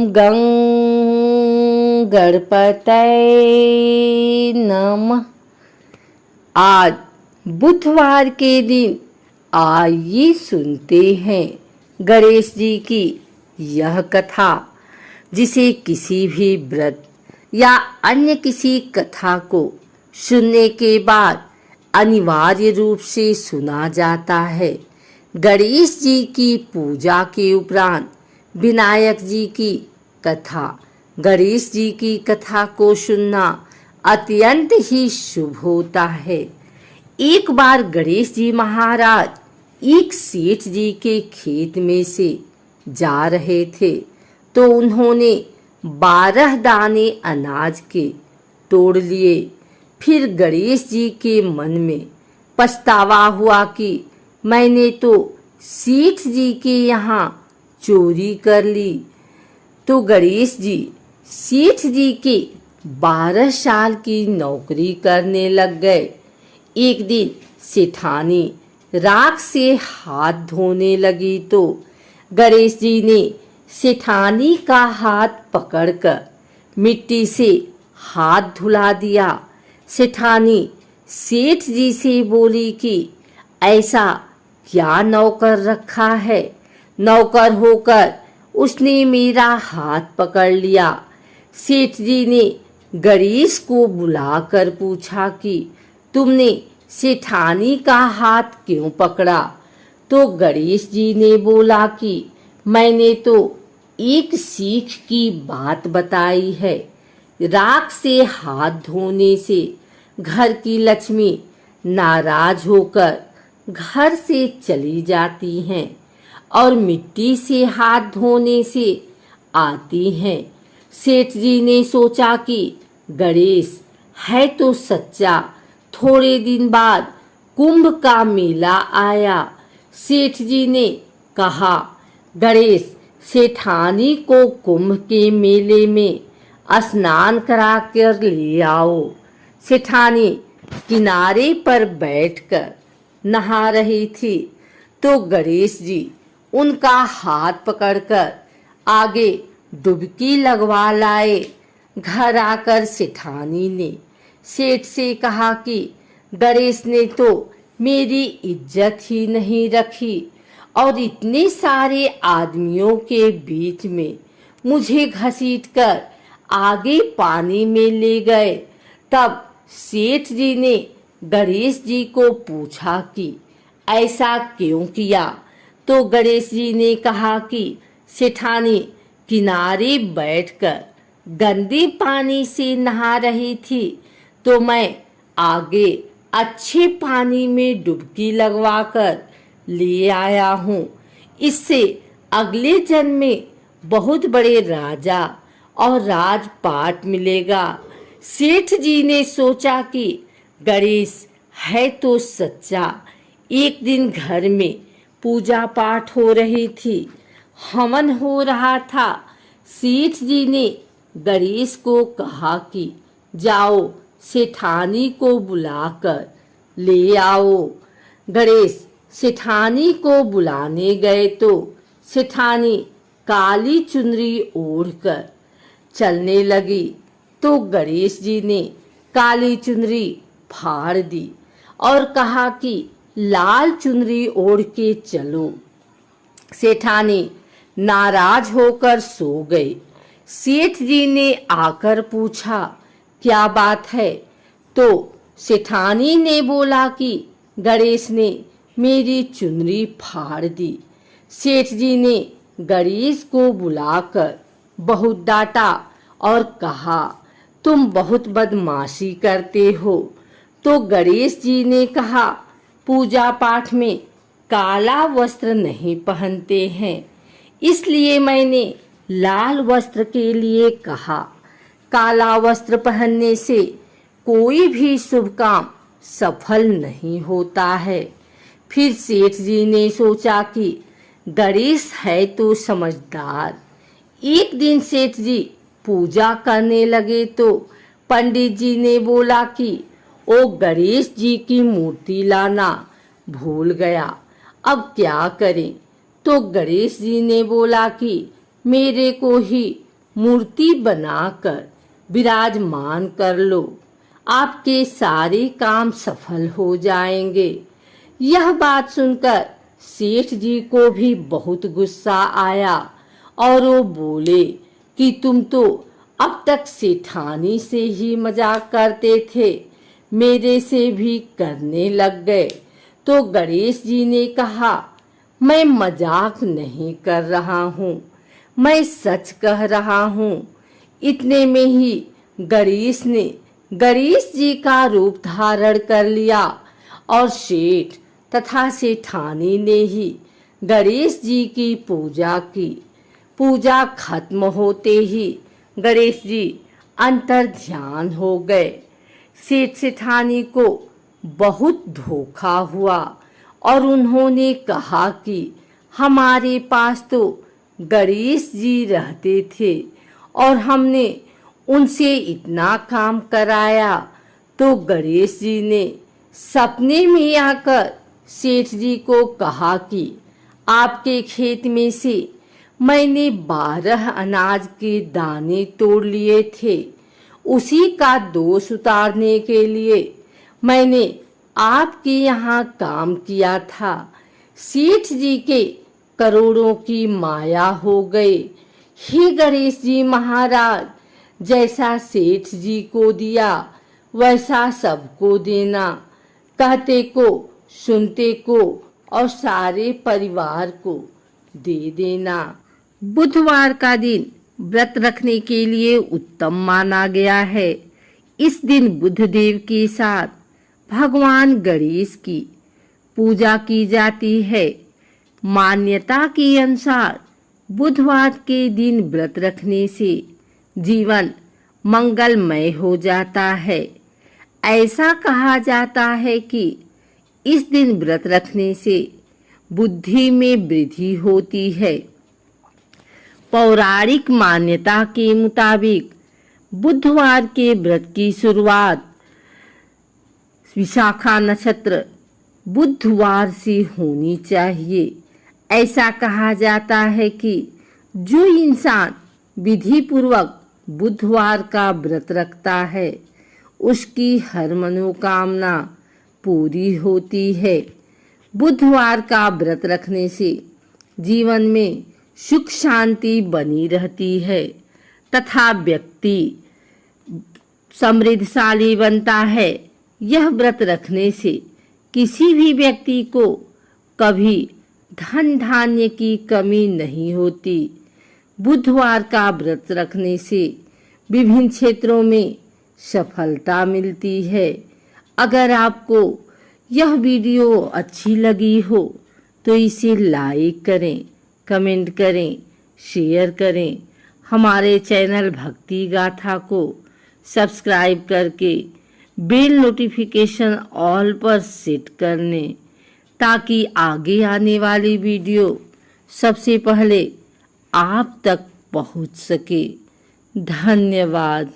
गं गणपतये नमः। आज बुधवार के दिन आइए सुनते हैं गणेश जी की यह कथा, जिसे किसी भी व्रत या अन्य किसी कथा को सुनने के बाद अनिवार्य रूप से सुना जाता है। गणेश जी की पूजा के उपरांत विनायक जी की कथा, गणेश जी की कथा को सुनना अत्यंत ही शुभ होता है। एक बार गणेश जी महाराज एक सेठ जी के खेत में से जा रहे थे, तो उन्होंने 12 दाने अनाज के तोड़ लिए। फिर गणेश जी के मन में पछतावा हुआ कि मैंने तो सेठ जी के यहाँ चोरी कर ली। तो गणेश जी सेठ जी के 12 साल की नौकरी करने लग गए। एक दिन सेठानी राख से हाथ धोने लगी, तो गणेश जी ने सेठानी का हाथ पकड़कर मिट्टी से हाथ धुला दिया। सेठानी सेठ जी से बोली कि ऐसा क्या नौकर रखा है, नौकर होकर उसने मेरा हाथ पकड़ लिया। सेठ जी ने गणेश को बुलाकर पूछा कि तुमने सेठानी का हाथ क्यों पकड़ा? तो गणेश जी ने बोला कि मैंने तो एक सीख की बात बताई है। राख से हाथ धोने से घर की लक्ष्मी नाराज होकर घर से चली जाती हैं और मिट्टी से हाथ धोने से आती हैं। सेठ जी ने सोचा कि गणेश है तो सच्चा। थोड़े दिन बाद कुंभ का मेला आया। सेठ जी ने कहा, गणेश सेठानी को कुंभ के मेले में स्नान करा कर ले आओ। सेठानी किनारे पर बैठकर नहा रही थी, तो गणेश जी उनका हाथ पकड़कर आगे डुबकी लगवा लाए। घर आकर सेठानी ने सेठ से कहा कि गणेश ने तो मेरी इज्जत ही नहीं रखी और इतने सारे आदमियों के बीच में मुझे घसीटकर आगे पानी में ले गए। तब सेठ जी ने गणेश जी को पूछा कि ऐसा क्यों किया? तो गणेश जी ने कहा कि सेठानी किनारे बैठकर गंदे पानी से नहा रही थी, तो मैं आगे अच्छे पानी में डुबकी लगवाकर ले आया हूँ। इससे अगले जन्म में बहुत बड़े राजा और राजपाट मिलेगा। सेठ जी ने सोचा कि गणेश है तो सच्चा। एक दिन घर में पूजा पाठ हो रही थी, हवन हो रहा था। सेठ जी ने गणेश को कहा कि जाओ सेठानी को बुलाकर ले आओ। गणेश सेठानी को बुलाने गए, तो सेठानी काली चुनरी ओढ़कर चलने लगी। तो गणेश जी ने काली चुनरी फाड़ दी और कहा कि लाल चुनरी ओढ़ के चलो। सेठानी नाराज होकर सो गए। सेठ जी ने आकर पूछा, क्या बात है? तो सेठानी ने बोला कि गणेश ने मेरी चुनरी फाड़ दी। सेठ जी ने गणेश को बुलाकर बहुत डांटा और कहा, तुम बहुत बदमाशी करते हो। तो गणेश जी ने कहा, पूजा पाठ में काला वस्त्र नहीं पहनते हैं, इसलिए मैंने लाल वस्त्र के लिए कहा। काला वस्त्र पहनने से कोई भी शुभ काम सफल नहीं होता है। फिर सेठ जी ने सोचा कि गणेश है तो समझदार। एक दिन सेठ जी पूजा करने लगे, तो पंडित जी ने बोला कि ओ गणेश जी की मूर्ति लाना भूल गया, अब क्या करें? तो गणेश जी ने बोला कि मेरे को ही मूर्ति बनाकर विराजमान कर लो, आपके सारे काम सफल हो जाएंगे। यह बात सुनकर सेठ जी को भी बहुत गुस्सा आया और वो बोले कि तुम तो अब तक सेठानी से ही मजाक करते थे, मेरे से भी करने लग गए। तो गणेश जी ने कहा, मैं मजाक नहीं कर रहा हूँ, मैं सच कह रहा हूँ। इतने में ही गणेश ने गणेश जी का रूप धारण कर लिया और सेठ तथा सेठानी ने ही गणेश जी की पूजा की। पूजा खत्म होते ही गणेश जी अंतर ध्यान हो गए। सेठ सेठानी को बहुत धोखा हुआ और उन्होंने कहा कि हमारे पास तो गणेश जी रहते थे और हमने उनसे इतना काम कराया। तो गणेश जी ने सपने में आकर सेठ जी को कहा कि आपके खेत में से मैंने 12 अनाज के दाने तोड़ लिए थे, उसी का दोष उतारने के लिए मैंने आपके यहाँ काम किया था। सेठ जी के करोड़ों की माया हो गई। हे गणेश जी महाराज, जैसा सेठ जी को दिया वैसा सबको देना, कहते को सुनते को और सारे परिवार को दे देना। बुधवार का दिन व्रत रखने के लिए उत्तम माना गया है। इस दिन बुधदेव के साथ भगवान गणेश की पूजा की जाती है। मान्यता के अनुसार बुधवार के दिन व्रत रखने से जीवन मंगलमय हो जाता है। ऐसा कहा जाता है कि इस दिन व्रत रखने से बुद्धि में वृद्धि होती है। पौराणिक मान्यता के मुताबिक बुधवार के व्रत की शुरुआत विशाखा नक्षत्र बुधवार से होनी चाहिए। ऐसा कहा जाता है कि जो इंसान विधि पूर्वक बुधवार का व्रत रखता है उसकी हर मनोकामना पूरी होती है। बुधवार का व्रत रखने से जीवन में सुख शांति बनी रहती है तथा व्यक्ति समृद्धशाली बनता है। यह व्रत रखने से किसी भी व्यक्ति को कभी धन धान्य की कमी नहीं होती। बुधवार का व्रत रखने से विभिन्न क्षेत्रों में सफलता मिलती है। अगर आपको यह वीडियो अच्छी लगी हो तो इसे लाइक करें, कमेंट करें, शेयर करें। हमारे चैनल भक्ति गाथा को सब्सक्राइब करके बेल नोटिफिकेशन ऑल पर सेट कर लें ताकि आगे आने वाली वीडियो सबसे पहले आप तक पहुंच सके। धन्यवाद।